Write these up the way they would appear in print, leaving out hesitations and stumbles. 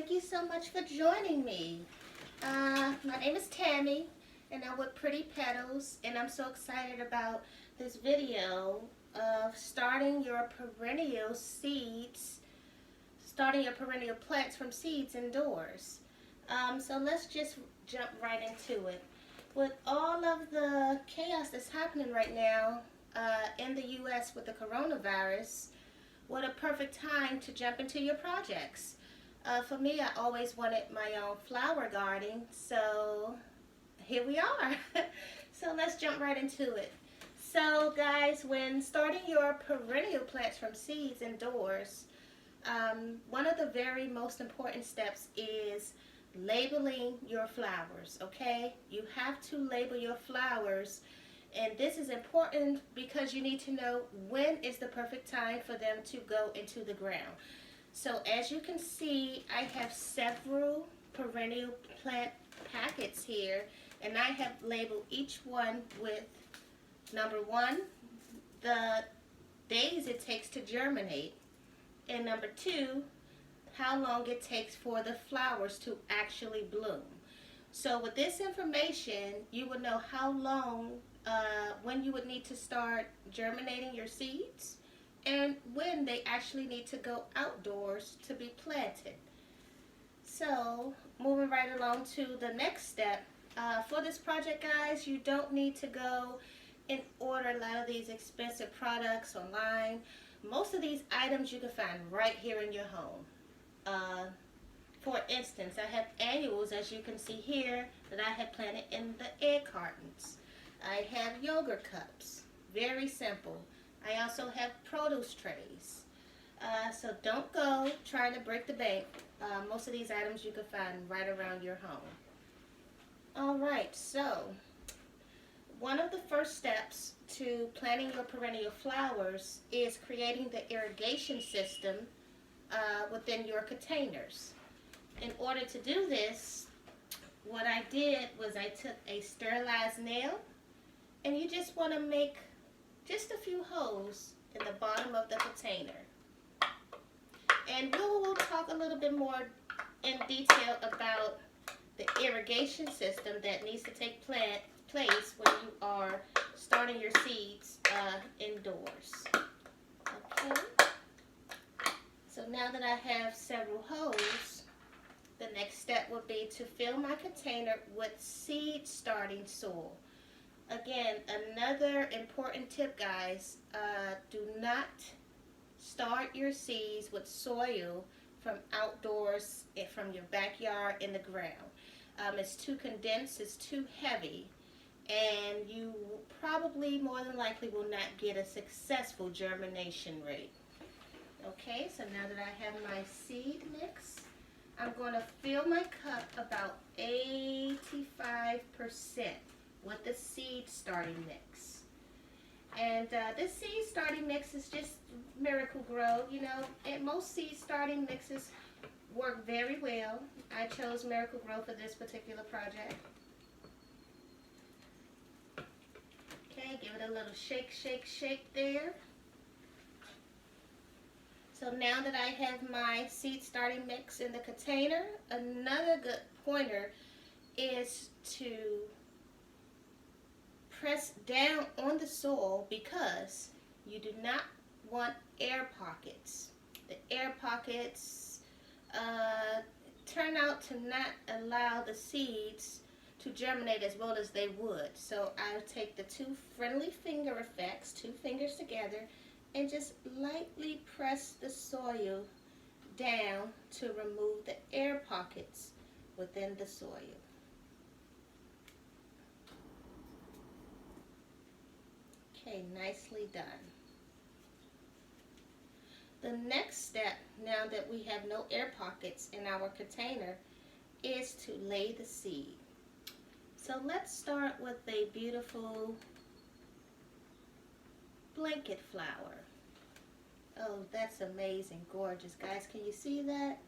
thank you so much for joining me. My name is Tammy, and I'm with Pretty Petals, and I'm so excited about this video of starting your perennial plants from seeds indoors. So let's just jump right into it. With all of the chaos that's happening right now in the U.S. with the coronavirus, what a perfect time to jump into your projects. For me, I always wanted my own flower garden, so here we are. So let's jump right into it. So guys, when starting your perennial plants from seeds indoors, one of the very most important steps is labeling your flowers, okay? You have to label your flowers, and this is important because you need to know when is the perfect time for them to go into the ground. So as you can see, I have several perennial plant packets here, and I have labeled each one with number 1, the days it takes to germinate, and number 2, how long it takes for the flowers to actually bloom. So with this information, you would know how long, when you would need to start germinating your seeds, and when they actually need to go outdoors to be planted. So moving right along to the next step, for this project, guys, you don't need to go and order a lot of these expensive products online. Most of these items you can find right here in your home. For instance, I have annuals, as you can see here, that I have planted in the egg cartons. I have yogurt cups, very simple. I also have produce trays. So don't go trying to break the bank. Most of these items you can find right around your home. Alright, so one of the first steps to planting your perennial flowers is creating the irrigation system within your containers. In order to do this, what I did was I took a sterilized nail, and you just want to make just a few holes in the bottom of the container. And we'll talk a little bit more in detail about the irrigation system that needs to take place when you are starting your seeds indoors. Okay. So now that I have several holes, the next step would be to fill my container with seed starting soil. Again, another important tip, guys, do not start your seeds with soil from outdoors, from your backyard in the ground. It's too condensed, it's too heavy, and you probably, more than likely, will not get a successful germination rate. Okay, so now that I have my seed mix, I'm going to fill my cup about 85% with the seed starting mix. And this seed starting mix is just Miracle-Gro. You know, and most seed starting mixes work very well. I chose Miracle-Gro for this particular project. Okay, give it a little shake, shake, shake there. So now that I have my seed starting mix in the container, another good pointer is to press down on the soil, because you do not want air pockets. The air pockets turn out to not allow the seeds to germinate as well as they would. So I'll take the 2 friendly finger effects, 2 fingers together, and just lightly press the soil down to remove the air pockets within the soil. Okay, nicely done. The next step, now that we have no air pockets in our container, is to lay the seed. So let's start with a beautiful blanket flower. Oh, that's amazing, gorgeous. Guys, can you see that?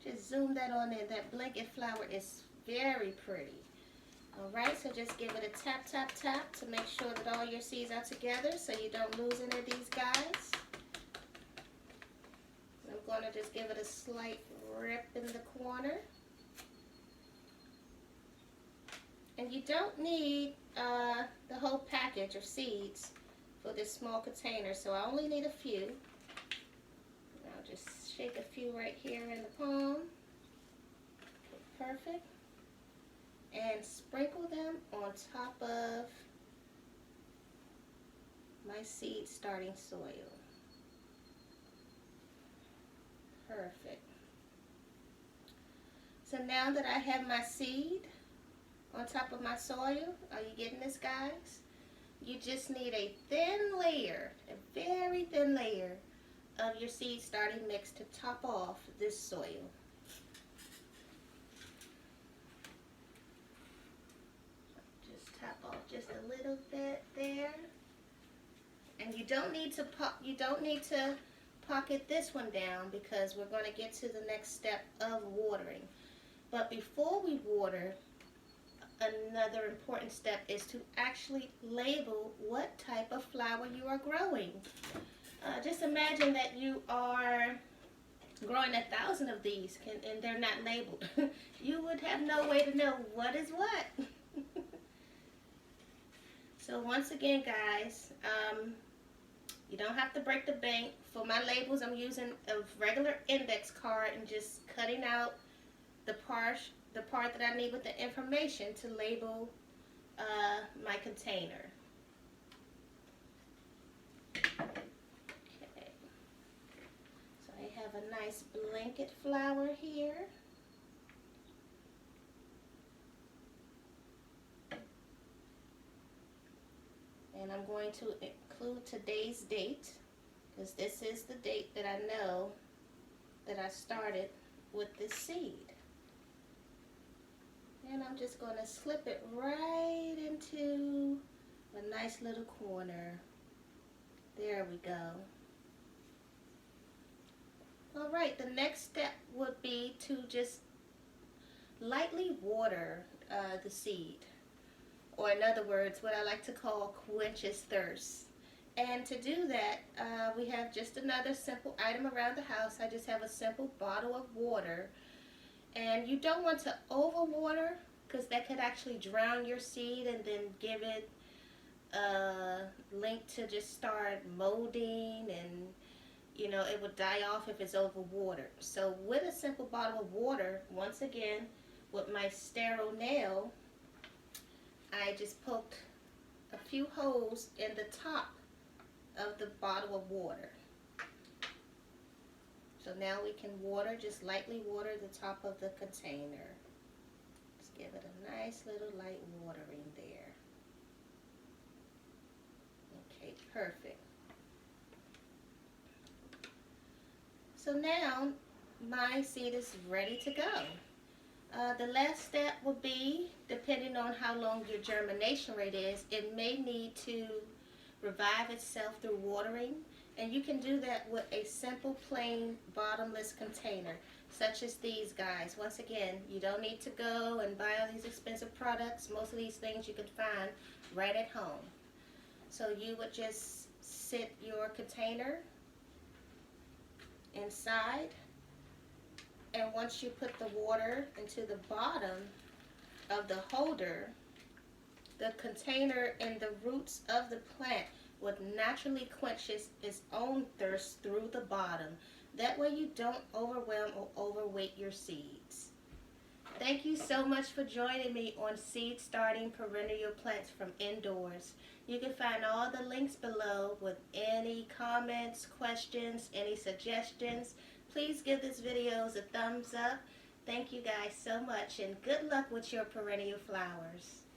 Just zoom that on in. That blanket flower is very pretty. Alright, so just give it a tap, tap, tap to make sure that all your seeds are together so you don't lose any of these guys. I'm going to just give it a slight rip in the corner. And you don't need the whole package of seeds for this small container, so I only need a few. And I'll just shake a few right here in the palm. Okay, perfect. And sprinkle them on top of my seed starting soil. Perfect. So now that I have my seed on top of my soil, are you getting this, guys? You just need a thin layer, a very thin layer of your seed starting mix to top off this soil. Just top off just a little bit there. And you don't need to pocket this one down because we're going to get to the next step of watering. But before we water, another important step is to actually label what type of flower you are growing. Just imagine that you are growing 1,000 of these and they're not labeled. You would have no way to know what is what. So once again, guys, you don't have to break the bank. For my labels, I'm using a regular index card and just cutting out the part that I need with the information to label my container. Okay. So I have a nice blanket flower here. And I'm going to include today's date, because this is the date that I know that I started with this seed. And I'm just going to slip it right into a nice little corner. There we go. Alright, the next step would be to just lightly water the seed. Or in other words, what I like to call quenches thirst. And to do that, we have just another simple item around the house. I just have a simple bottle of water. And you don't want to overwater, because that could actually drown your seed and then give it a link to just start molding, and you know, it would die off if it's overwatered. So with a simple bottle of water, once again, with my sterile nail, I just poked a few holes in the top of the bottle of water. So now we can water, just lightly water the top of the container. Just give it a nice little light watering there. Okay, perfect. So now my seed is ready to go. The last step would be, depending on how long your germination rate is, it may need to revive itself through watering, and you can do that with a simple plain bottomless container such as these guys. Once again, you don't need to go and buy all these expensive products. Most of these things you can find right at home. So you would just sit your container inside, and once you put the water into the bottom of the holder, the container and the roots of the plant would naturally quench its own thirst through the bottom. That way you don't overwhelm or overweight your seeds. Thank you so much for joining me on Seed Starting Perennial Plants from Indoors. You can find all the links below with any comments, questions, any suggestions. Please give this video a thumbs up. Thank you guys so much, and good luck with your perennial flowers.